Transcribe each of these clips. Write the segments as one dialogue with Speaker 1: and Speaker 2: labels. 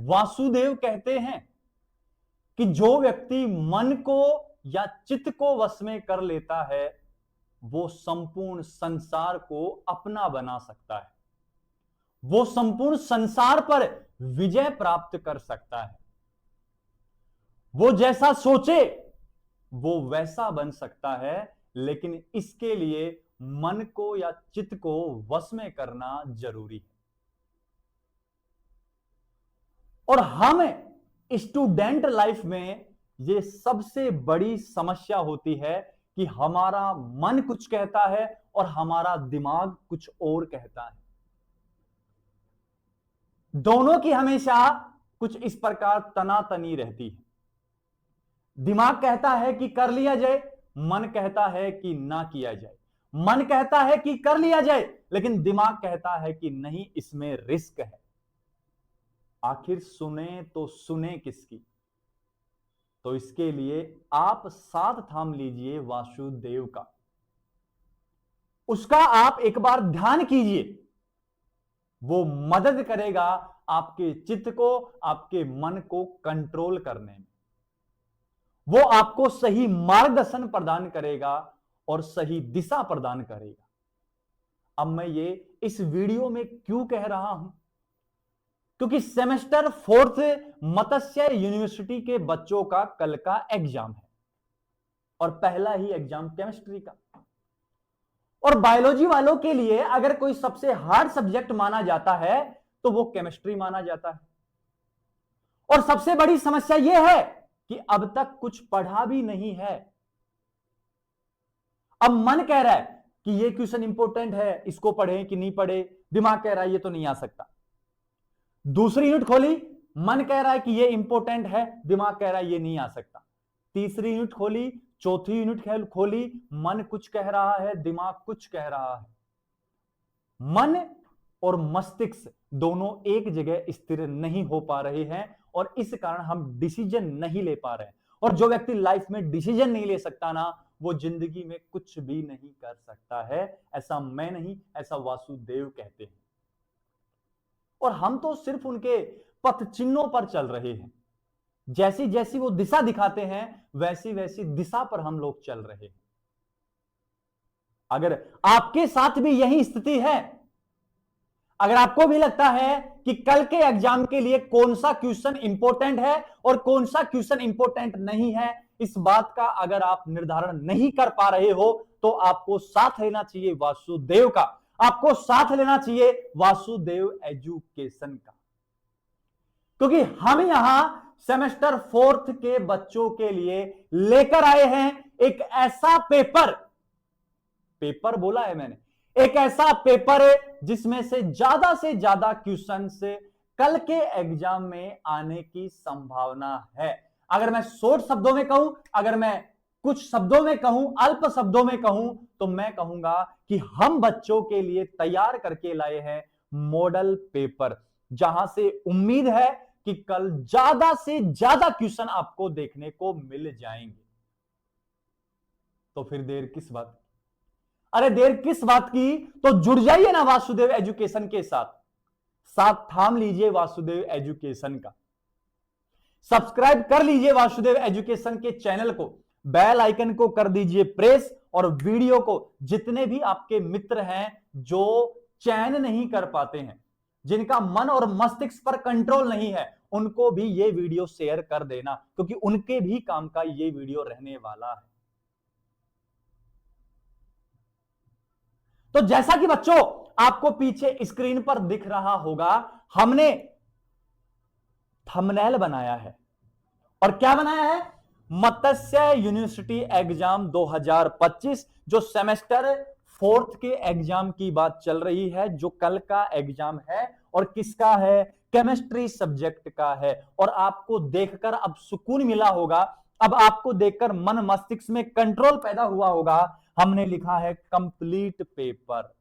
Speaker 1: वासुदेव कहते हैं कि जो व्यक्ति मन को या चित्त को वश में कर लेता है वो संपूर्ण संसार को अपना बना सकता है, वो संपूर्ण संसार पर विजय प्राप्त कर सकता है, वो जैसा सोचे वो वैसा बन सकता है। लेकिन इसके लिए मन को या चित्त को वश में करना जरूरी है। और हम स्टूडेंट लाइफ में ये सबसे बड़ी समस्या होती है कि हमारा मन कुछ कहता है और हमारा दिमाग कुछ और कहता है। दोनों की हमेशा कुछ इस प्रकार तनातनी रहती है। दिमाग कहता है कि कर लिया जाए, मन कहता है कि ना किया जाए। मन कहता है कि कर लिया जाए, लेकिन दिमाग कहता है कि नहीं, इसमें रिस्क है। आखिर सुने तो सुने किसकी? तो इसके लिए आप साथ थाम लीजिए वासुदेव का, उसका आप एक बार ध्यान कीजिए। वो मदद करेगा आपके चित्त को, आपके मन को कंट्रोल करने में। वो आपको सही मार्गदर्शन प्रदान करेगा और सही दिशा प्रदान करेगा। अब मैं ये इस वीडियो में क्यों कह रहा हूं? क्योंकि सेमेस्टर 4th मत्स्य यूनिवर्सिटी के बच्चों का कल का एग्जाम है और पहला ही एग्जाम केमिस्ट्री का। और बायोलॉजी वालों के लिए अगर कोई सबसे हार्ड सब्जेक्ट माना जाता है तो वो केमिस्ट्री माना जाता है। और सबसे बड़ी समस्या यह है कि अब तक कुछ पढ़ा भी नहीं है। अब मन कह रहा है कि ये क्वेश्चन इंपॉर्टेंट है, इसको पढ़ें कि नहीं पढ़े। दिमाग कह रहा है ये तो नहीं आ सकता। दूसरी यूनिट खोली, मन कह रहा है कि ये इंपॉर्टेंट है, दिमाग कह रहा है ये नहीं आ सकता। तीसरी यूनिट खोली, चौथी यूनिट खोली, मन कुछ कह रहा है, दिमाग कुछ कह रहा है। मन और मस्तिष्क दोनों एक जगह स्थिर नहीं हो पा रहे हैं और इस कारण हम डिसीजन नहीं ले पा रहे हैं। और जो व्यक्ति लाइफ में डिसीजन नहीं ले सकता ना, वो जिंदगी में कुछ भी नहीं कर सकता है। ऐसा मैं नहीं, ऐसा वासुदेव कहते हैं। और हम तो सिर्फ उनके पथ चिन्हों पर चल रहे हैं। जैसी जैसी वो दिशा दिखाते हैं वैसी वैसी दिशा पर हम लोग चल रहे हैं। अगर आपके साथ भी यही स्थिति है, अगर आपको भी लगता है कि कल के एग्जाम के लिए कौन सा क्वेश्चन इंपॉर्टेंट है और कौन सा क्वेश्चन इंपॉर्टेंट नहीं है, इस बात का अगर आप निर्धारण नहीं कर पा रहे हो तो आपको साथ लेना चाहिए वासुदेव का, आपको साथ लेना चाहिए वासुदेव एजुकेशन का। क्योंकि हम यहां सेमेस्टर 4th के बच्चों के लिए लेकर आए हैं एक ऐसा पेपर बोला है मैंने, एक ऐसा पेपर जिसमें से ज्यादा क्वेश्चन से कल के एग्जाम में आने की संभावना है। अगर मैं शॉर्ट शब्दों में कहूं, अगर मैं कुछ शब्दों में कहूं, अल्प शब्दों में कहूं, तो मैं कहूंगा कि हम बच्चों के लिए तैयार करके लाए हैं मॉडल पेपर, जहां से उम्मीद है कि कल ज्यादा से ज्यादा क्वेश्चन आपको देखने को मिल जाएंगे। तो फिर देर किस बात की? अरे देर किस बात की? तो जुड़ जाइए ना वासुदेव एजुकेशन के साथ, साथ थाम लीजिए वासुदेव एजुकेशन का, सब्सक्राइब कर लीजिए वासुदेव एजुकेशन के चैनल को, बेल आइकन को कर दीजिए प्रेस, और वीडियो को जितने भी आपके मित्र हैं जो चयन नहीं कर पाते हैं, जिनका मन और मस्तिष्क पर कंट्रोल नहीं है, उनको भी ये वीडियो शेयर कर देना, क्योंकि उनके भी काम का ये वीडियो रहने वाला है। तो जैसा कि बच्चों आपको पीछे स्क्रीन पर दिख रहा होगा, हमने थंबनेल बनाया है। और क्या बनाया है? मत्स्य यूनिवर्सिटी एग्जाम 2025, जो सेमेस्टर 4th के एग्जाम की बात चल रही है, जो कल का एग्जाम है और किसका है? केमिस्ट्री सब्जेक्ट का है। और आपको देखकर अब सुकून मिला होगा, अब आपको देखकर मन मस्तिष्क में कंट्रोल पैदा हुआ होगा। हमने लिखा है कंप्लीट पेपर,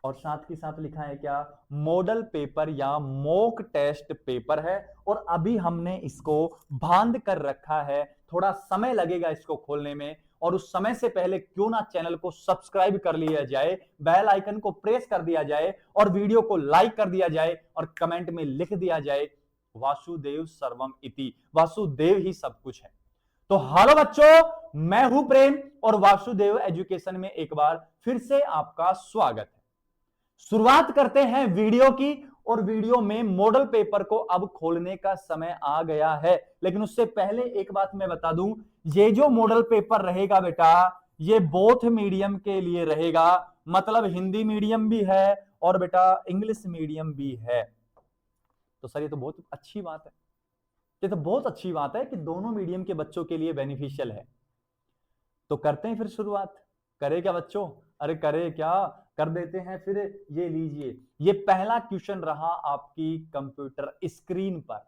Speaker 1: और साथ ही साथ लिखा है क्या? मॉडल पेपर या मॉक टेस्ट पेपर है। और अभी हमने इसको बांध कर रखा है, थोड़ा समय लगेगा इसको खोलने में, और उस समय से पहले क्यों ना चैनल को सब्सक्राइब कर लिया जाए, बेल आइकन को प्रेस कर दिया जाए और वीडियो को लाइक कर दिया जाए और कमेंट में लिख दिया जाए वासुदेव सर्वम इति, वासुदेव ही सब कुछ है। तो हेलो बच्चों, मैं हूं प्रेम और वासुदेव एजुकेशन में एक बार फिर से आपका स्वागत है। शुरुआत करते हैं वीडियो की, और वीडियो में मॉडल पेपर को अब खोलने का समय आ गया है। लेकिन उससे पहले एक बात मैं बता दूं, ये जो मॉडल पेपर रहेगा बेटा, ये बोथ मीडियम के लिए रहेगा, मतलब हिंदी मीडियम भी है और बेटा इंग्लिश मीडियम भी है। तो सर ये तो बहुत अच्छी बात है, ये तो बहुत अच्छी बात है कि दोनों मीडियम के बच्चों के लिए बेनिफिशियल है। तो करते हैं फिर शुरुआत। करे क्या बच्चों? अरे करे क्या, कर देते हैं फिर। ये लीजिए, ये पहला क्वेश्चन रहा आपकी कंप्यूटर स्क्रीन पर,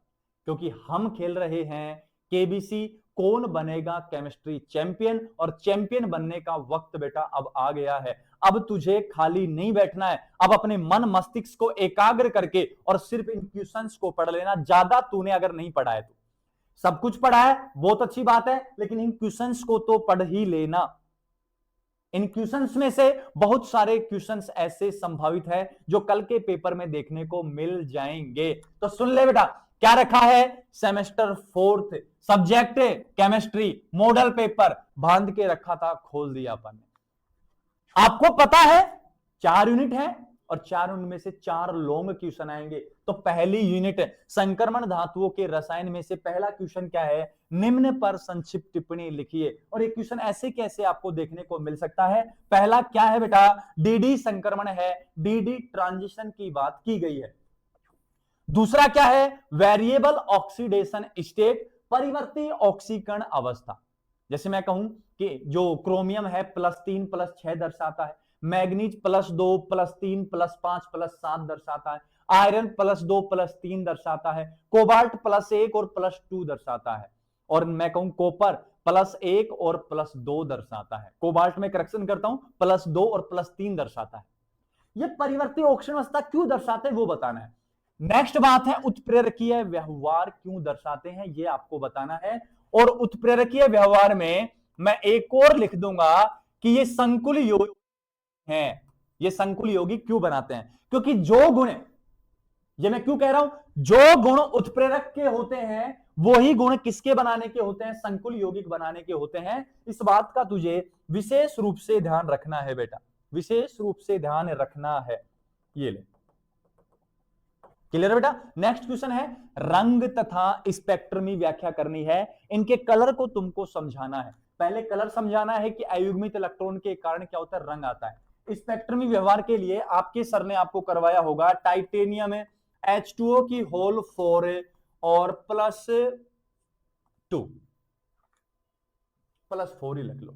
Speaker 1: क्योंकि हम खेल रहे हैं केबीसी कौन बनेगा केमिस्ट्री चैंपियन, और चैंपियन बनने का वक्त बेटा अब आ गया है। अब तुझे खाली नहीं बैठना है, अब अपने मन मस्तिष्क को एकाग्र करके और सिर्फ इन क्वेश्चंस को पढ़ लेना। ज्यादा तूने अगर नहीं पढ़ा है तो, सब कुछ पढ़ा है बहुत अच्छी बात है, लेकिन इन क्वेश्चंस को तो पढ़ ही लेना। इन क्वेश्चंस में से बहुत सारे क्वेश्चंस ऐसे संभावित है जो कल के पेपर में देखने को मिल जाएंगे। तो सुन ले बेटा, क्या रखा है? Semester 4th subject chemistry model paper बांध के रखा था, खोल दिया अपन ने। आपको पता है 4 यूनिट है और 4 यूनिट में से 4 लॉन्ग क्वेश्चन आएंगे। तो पहली यूनिट संक्रमण धातुओं के रसायन में से पहला क्वेश्चन क्या है? निम्न पर संक्षिप्त टिप्पणी लिखिए। और ये क्वेश्चन ऐसे कैसे आपको देखने को मिल सकता है? पहला क्या है बेटा? डीडी संक्रमण है, डीडी ट्रांजिशन की बात की गई है। दूसरा क्या है? वेरिएबल ऑक्सीडेशन स्टेट, परिवर्ती ऑक्सीकरण अवस्था। जैसे मैं कहूं कि जो क्रोमियम है +3 +6 दर्शाता है, मैग्नीज +2 +3 +5 +7 दर्शाता है, आयरन +2 +3 दर्शाता है, कोबाल्ट +1 और +2 दर्शाता है, और मैं कहूं कॉपर +1 और +2 दर्शाता है। कोबाल्ट में करेक्शन करता हूं, +2 और +3 दर्शाता है। ये परिवर्ती ऑक्सीकरण अवस्था क्यों दर्शाते हैं वो बताना है। नेक्स्ट बात है उत्प्रेरकीय व्यवहार क्यों दर्शाते हैं, ये आपको बताना है। और उत्प्रेरकीय व्यवहार में मैं एक और लिख दूंगा कि ये संकुल यौगिक हैं। ये संकुल यौगिक क्यों बनाते हैं? क्योंकि जो गुण, ये मैं क्यों कह रहा हूं, जो गुण उत्प्रेरक के होते हैं वही गुण किसके बनाने के होते हैं? संकुल यौगिक बनाने के होते हैं। इस बात का तुझे विशेष रूप से ध्यान रखना है बेटा, विशेष रूप से ध्यान रखना है। ये ले, क्लियर बेटा। नेक्स्ट क्वेश्चन है रंग तथा स्पेक्ट्रमी व्याख्या करनी है। इनके कलर को तुमको समझाना है। पहले कलर समझाना है कि अयुग्मित इलेक्ट्रॉन के कारण क्या होता है, रंग आता है। स्पेक्ट्रमी व्यवहार के लिए आपके सर ने आपको करवाया होगा टाइटेनियम H2O की होल 4 और +2 +4 ही लिख लो,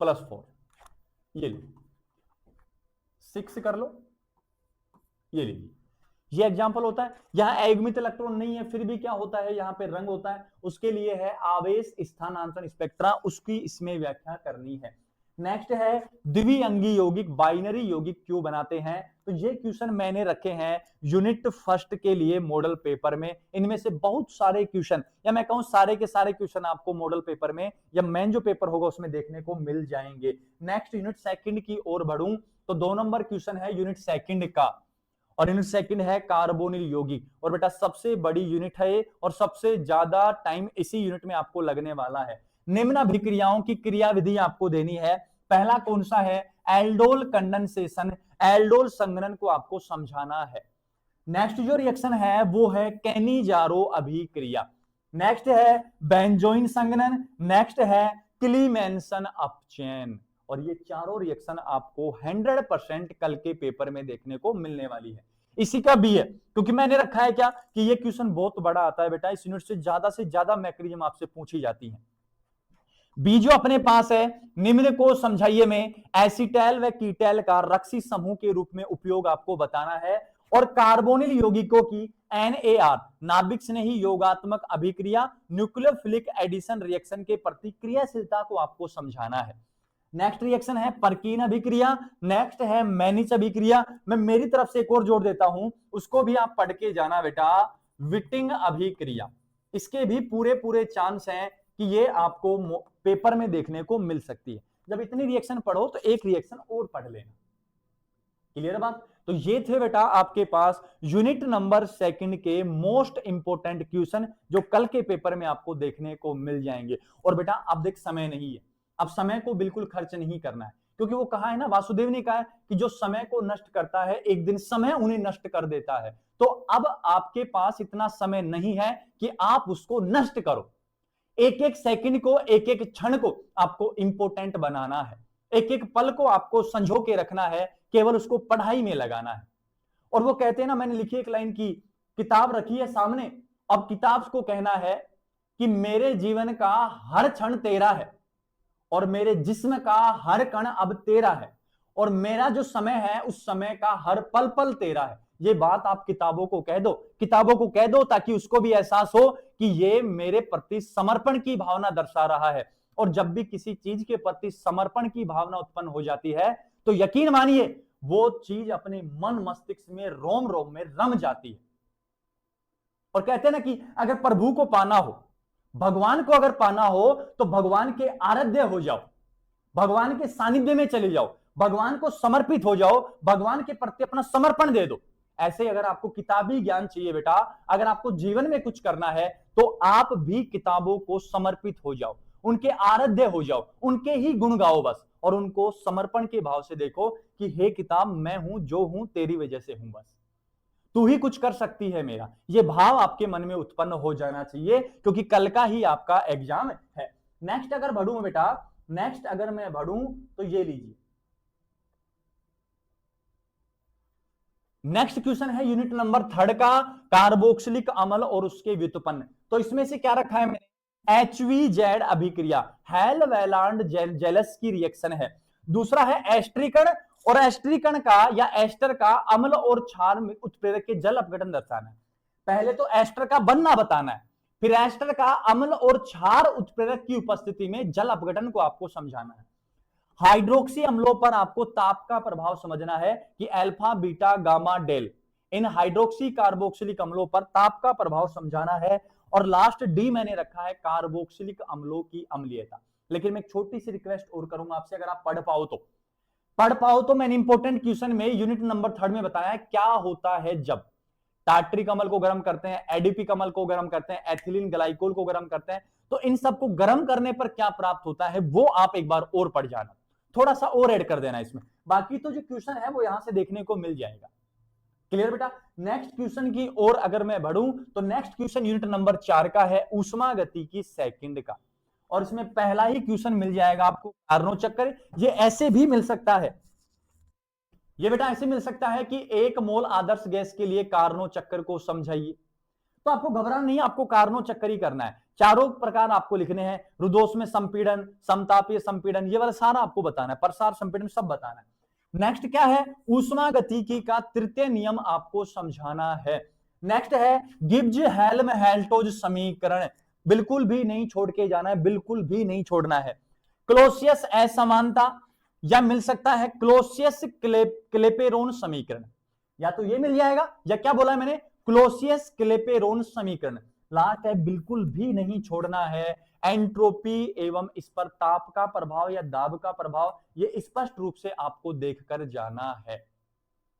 Speaker 1: +4 ये लो, 6 कर लो, ये लीजिए। ये एग्जांपल होता है। यहां अयुग्मित इलेक्ट्रॉन नहीं है फिर भी क्या होता है, यहां पे रंग होता है। उसके लिए है आवेश स्थानांतरण स्पेक्ट्रा, उसकी इसमें व्याख्या करनी है। नेक्स्ट है द्विअंगी यौगिक, बाइनरी यौगिक क्यों बनाते हैं। तो ये क्वेश्चन मैंने रखे हैं यूनिट फर्स्ट के लिए मॉडल पेपर में। इनमें से बहुत सारे क्वेश्चन, या मैं कहूं सारे के सारे क्वेश्चन आपको मॉडल पेपर में या मेन जो पेपर होगा उसमें देखने को मिल जाएंगे। नेक्स्ट यूनिट सेकंड की ओर बढ़ूं तो 2 नंबर क्वेश्चन है यूनिट सेकंड का, और यूनिट सेकंड है कार्बोनिल यौगिक। और बेटा सबसे बड़ी यूनिट है और सबसे ज्यादा टाइम इसी यूनिट में आपको लगने वाला है। निम्न अभिक्रियाओं की क्रियाविधि आपको देनी है। पहला कौन सा है? एल्डोल कंडेंसेशन, एल्डोल संघनन को आपको समझाना है। नेक्स्ट जो रिएक्शन है वो है कैनिजारो अभिक्रिया। नेक्स्ट है बेंजोइन संघनन, नेक्स्ट है क्लीमेंसन अपचयन। और ये चारों रिएक्शन आपको 100% कल के पेपर में देखने को मिलने वाली है। इसी का भी है, क्योंकि मैंने रखा है क्या कि ये क्वेश्चन बहुत बड़ा आता है बेटा, इस यूनिट से ज्यादा मैकेनिज्म आपसे पूछी जाती है। बी जो अपने पास है, निम्न को समझाइए में एसिटाइल व कीटैल का रक्सी समूह के रूप में उपयोग आपको बताना है। और कार्बोनिल यौगिकों की NAR नाभिक स्नेही योगात्मक अभिक्रिया न्यूक्लियोफिलिक एडिशन रिएक्शन के प्रतिक्रियाशीलता को आपको समझाना है। नेक्स्ट रिएक्शन है परकीन अभिक्रिया, नेक्स्ट है मैनिच अभिक्रिया। मैं मेरी तरफ से एक और जोड़ देता हूं, उसको भी आप पढ़ के जाना बेटा, विटिंग अभिक्रिया। इसके भी पूरे चांस हैं कि ये आपको पेपर में देखने को मिल सकती है। जब इतनी रिएक्शन पढ़ो तो एक रिएक्शन और पढ़ लेना। क्लियर बात? तो ये थे बेटा आपके पास यूनिट नंबर सेकंड के मोस्ट इंपोर्टेंट क्वेश्चन जो कल के पेपर में आपको देखने को मिल जाएंगे। और बेटा अब देख समय नहीं है, अब समय को बिल्कुल खर्च नहीं करना है, क्योंकि वो कहा है ना, वासुदेव ने कहा है कि जो समय को नष्ट करता है एक दिन समय उन्हें नष्ट कर देता है। तो अब आपके पास इतना समय नहीं है कि आप उसको नष्ट करो। एक एक सेकंड को, एक एक क्षण को आपको इंपोर्टेंट बनाना है, एक एक पल को आपको संजो के रखना है, केवल उसको पढ़ाई में लगाना है। और वो कहते हैं ना, मैंने लिखी एक लाइन की, किताब रखी है सामने, अब किताब को कहना है कि मेरे जीवन का हर क्षण तेरा है और मेरे जिस्म का हर कण अब तेरा है और मेरा जो समय है उस समय का हर पल पल तेरा है। ये बात आप किताबों को कह दो, किताबों को कह दो, ताकि उसको भी एहसास हो कि ये मेरे प्रति समर्पण की भावना दर्शा रहा है। और जब भी किसी चीज के प्रति समर्पण की भावना उत्पन्न हो जाती है तो यकीन मानिए वो चीज अपने मन मस्तिष्क में रोम रोम में रम जाती है। और कहते हैं ना कि अगर प्रभु को पाना हो, भगवान को अगर पाना हो तो भगवान के आराध्य हो जाओ, भगवान के सानिध्य में चले जाओ, भगवान को समर्पित हो जाओ, भगवान के प्रति अपना समर्पण दे दो। ऐसे अगर आपको किताबी ज्ञान चाहिए बेटा, अगर आपको जीवन में कुछ करना है तो आप भी किताबों को समर्पित हो जाओ, उनके आराध्य हो जाओ, उनके ही गुण गाओ बस, और उनको समर्पण के भाव से देखो कि हे किताब मैं हूं जो हूं तेरी वजह से हूं, बस तू ही कुछ कर सकती है मेरा। ये भाव आपके मन में उत्पन्न हो जाना चाहिए, क्योंकि कल का ही आपका एग्जाम है। नेक्स्ट अगर बढ़ूं बेटा, नेक्स्ट अगर मैं बढ़ूं तो ये लीजिए, नेक्स्ट क्वेश्चन है यूनिट नंबर थर्ड का, कार्बोक्सिलिक अम्ल और उसके व्युत्पन्न। तो इसमें से क्या रखा है मैंने, HVZ अभिक्रिया, हेल वेलांड जेलस की रिएक्शन है। दूसरा है एस्ट्रीकण, और एस्ट्रीकण का या एस्टर का अम्ल और क्षार में उत्प्रेरक के जल अपघटन दर्शाना है। पहले तो एस्टर का बनना बताना है, फिर एस्टर का अम्ल और क्षार उत्प्रेरक की उपस्थिति में जल अपघटन को आपको समझाना है। हाइड्रोक्सी अम्लों पर आपको ताप का प्रभाव समझना है कि अल्फा बीटा गामा डेल, इन हाइड्रोक्सी कार्बोक्सिलिक अम्लों पर ताप का प्रभाव समझाना है। और लास्ट डी मैंने रखा है कार्बोक्सिलिक अम्लों की अम्लीयता। लेकिन मैं एक छोटी सी रिक्वेस्ट और करूंगा आपसे, अगर आप पढ़ पाओ तो मैंने इंपॉर्टेंट क्वेश्चन में यूनिट नंबर थर्ड में बताया है क्या होता है जब टार्ट्रिक अम्ल को गर्म करते हैं, एडीपी अम्ल को गर्म करते हैं, एथिलीन ग्लाइकोल को गर्म करते हैं, तो इन सबको गर्म करने पर क्या प्राप्त होता है वो आप एक बार और पढ़ जाना, थोड़ा सा और ऐड कर देना इसमें। बाकी तो जो क्वेश्चन है वो यहां से देखने को मिल जाएगा। क्लियर बेटा? नेक्स्ट क्वेश्चन की ओर अगर मैं बढ़ूं तो नेक्स्ट क्वेश्चन यूनिट नंबर 4 का है, ऊष्मा गति की सेकंड का, और इसमें पहला ही क्वेश्चन मिल जाएगा आपको कार्नो चक्कर। ये ऐसे भी मिल सकता है, ये बेटा ऐसे मिल सकता है कि 1 मोल आदर्श गैस के लिए कार्नो चक्कर को समझाइए। तो आपको घबराना नहीं है, आपको कार्नो चक्कर ही करना है। चारों प्रकार आपको लिखने हैं, रुदोष में संपीड़न, समतापीय संपीड़न, ये वाला सारा आपको बताना है, प्रसार संपीड़न सब बताना है। नेक्स्ट क्या है, ऊष्मा गतिकी का तृतीय नियम आपको समझाना है। नेक्स्ट है गिब्स हेल्महोल्ट्ज समीकरण, बिल्कुल भी नहीं छोड़ के जाना है, बिल्कुल भी नहीं छोड़ना है। क्लोसियस असमानता, या मिल सकता है क्लोसियस क्लेपेरोन समीकरण, या तो ये मिल जाएगा या क्या बोला है मैंने, क्लोसियस क्लेपेरोन समीकरण। लास्ट है बिल्कुल भी नहीं छोड़ना है एंट्रोपी एवं इस पर ताप का प्रभाव या दाब का प्रभाव, ये स्पष्ट रूप से आपको देखकर जाना है।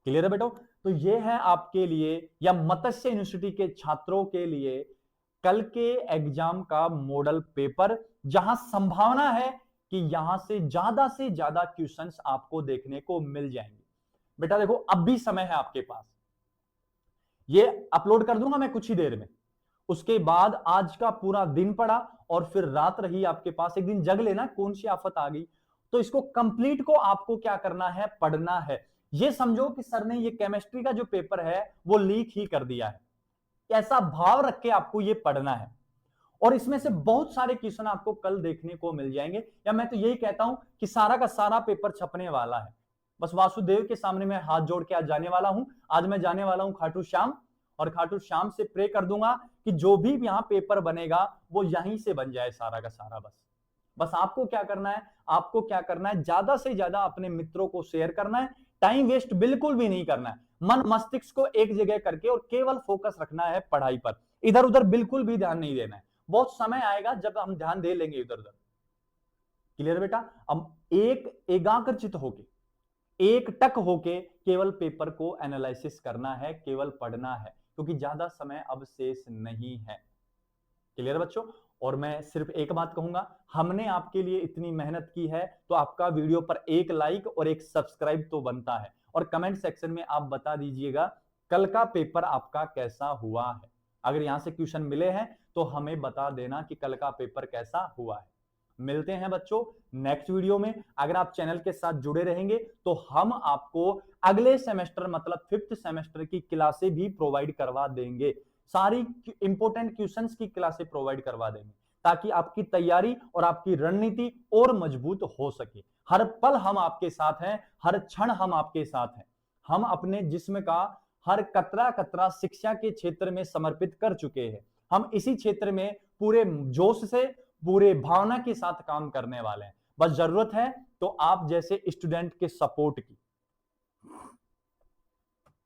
Speaker 1: क्लियर है बेटो? तो ये है आपके लिए या मत्स्य यूनिवर्सिटी के छात्रों के लिए कल के एग्जाम का मॉडल पेपर, जहां संभावना है कि यहां से ज्यादा क्वेश्चंस आपको देखने को मिल जाएंगे। बेटा देखो अब भी समय है आपके पास, ये अपलोड कर दूंगा मैं कुछ ही देर में, उसके बाद आज का पूरा दिन पड़ा और फिर रात रही आपके पास, एक दिन जग लेना कौन सी आफत आ गई। तो इसको कंप्लीट को आपको क्या करना है, पढ़ना है। ये समझो कि सर ने ये केमिस्ट्री का जो पेपर है वो लीक ही कर दिया है, ऐसा भाव रख के आपको ये पढ़ना है। और इसमें से बहुत सारे क्वेश्चन आपको कल देखने को मिल जाएंगे, या मैं तो यही कहता हूं कि सारा का सारा पेपर छपने वाला है। बस वासुदेव के सामने मैं हाथ जोड़ के आज जाने वाला हूं। आज मैं जाने वाला हूं खाटू श्याम, और खाटू श्याम से प्रे कर दूंगा कि जो भी यहां पेपर बनेगा वो यहीं से बन जाए सारा का सारा। बस आपको क्या करना है, आपको क्या करना है, ज्यादा से ज्यादा अपने मित्रों को शेयर करना है, टाइम वेस्ट बिल्कुल भी नहीं करना है, मन मस्तिष्क को एक जगह करके और केवल फोकस रखना है पढ़ाई पर, इधर उधर बिल्कुल भी ध्यान नहीं देना है। बहुत समय आएगा जब हम ध्यान दे लेंगे इधर उधर, क्लियर बेटा? अब एक एकाग्रचित होके, एक टक होके केवल पेपर को एनालिसिस करना है, केवल पढ़ना है, क्योंकि ज्यादा समय अब शेष नहीं है। क्लियर बच्चों? और मैं सिर्फ एक बात कहूंगा, हमने आपके लिए इतनी मेहनत की है तो आपका वीडियो पर एक लाइक और एक सब्सक्राइब तो बनता है, और कमेंट सेक्शन में आप बता दीजिएगा कल का पेपर आपका कैसा हुआ है। अगर यहां से क्वेश्चन मिले हैं तो हमें बता देना कि कल का पेपर कैसा हुआ है। मिलते हैं बच्चों नेक्स्ट वीडियो में। अगर आप चैनल के साथ जुड़े रहेंगे तो हम आपको अगले सेमेस्टर मतलब 5th सेमेस्टर की क्लासें भी प्रोवाइड करवा देंगे, सारी इंपॉर्टेंट क्वेश्चंस की क्लासें प्रोवाइड करवा देंगे, ताकि आपकी तैयारी और आपकी रणनीति और मजबूत हो सके। हर पल हम आपके साथ हैं, हर क्षण हम आपके साथ हैं। हम अपने जिस्म का हर कतरा कतरा शिक्षा के क्षेत्र में समर्पित कर चुके हैं। हम इसी क्षेत्र में पूरे जोश से, पूरे भावना के साथ काम करने वाले हैं। बस जरूरत है तो आप जैसे स्टूडेंट के सपोर्ट की।